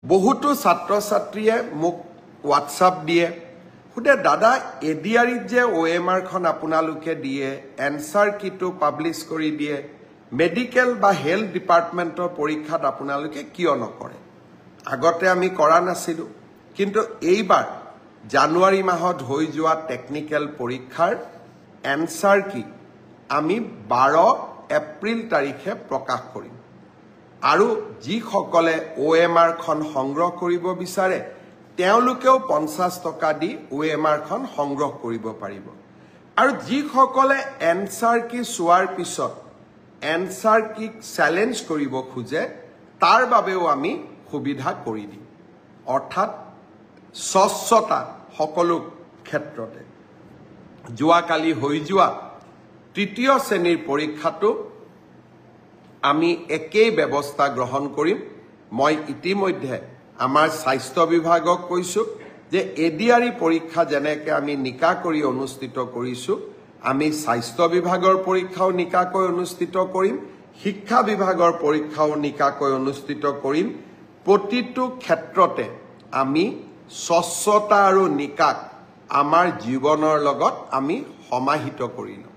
বহুতো ছাত্ৰ ছাত্ৰীয়ে মোক হোৱাটছআপ দিয়ে খুদে দাদা এডিআৰিত যে OMR খন আপোনালোকে দিয়ে এনসাৰ কিটো পাবলিশ কৰি দিয়ে মেডিকেল বা হেলথ ডিপাৰ্টমেন্টৰ পৰীক্ষাত আপোনালোকে কিয় নকৰে আগতে আমি কৰা নাছিলো কিন্তু এইবাৰ জানুৱাৰী মাহত হৈ যোৱা টেকনিক্যাল পৰীক্ষাৰ এনসাৰ কি আমি 12 এপ্ৰিল তাৰিখে প্ৰকাশ কৰিম আৰু যি সকলে OMR খন সংগ্ৰহ কৰিব বিচাৰে তেওঁলোকেও 50 টকা দি OMR খন সংগ্ৰহ কৰিব পাৰিব আৰু যি সকলে এনসাৰ কি সোৱাৰ পিছত এনসাৰ কি চ্যালেঞ্জ কৰিব খুজে তাৰ বাবেও আমি সুবিধা কৰি দিম অৰ্থাৎ স্বচ্ছতা সকলো ক্ষেত্ৰতে যোৱাকালি হৈ যোৱা তৃতীয় শ্ৰেণীৰ পৰীক্ষাটো আমি একেই ব্যৱস্থা গ্ৰহণ কৰিম মই ইতিমধ্যে আমাৰ স্বাস্থ্য বিভাগক কৈছো যে এডিআৰি পৰীক্ষা জেনেকে আমি নিকা কৰি অনুষ্ঠিত কৰিছো আমি স্বাস্থ্য বিভাগৰ পৰীক্ষাও নিকাকৈ অনুষ্ঠিত কৰিম শিক্ষা বিভাগৰ পৰীক্ষাও নিকাকৈ অনুষ্ঠিত কৰিম প্ৰতিটো ক্ষেত্ৰতে আমি স্বচ্ছতা আৰু নিকাক আমাৰ জীৱনৰ লগত আমি সমাহিত কৰিলো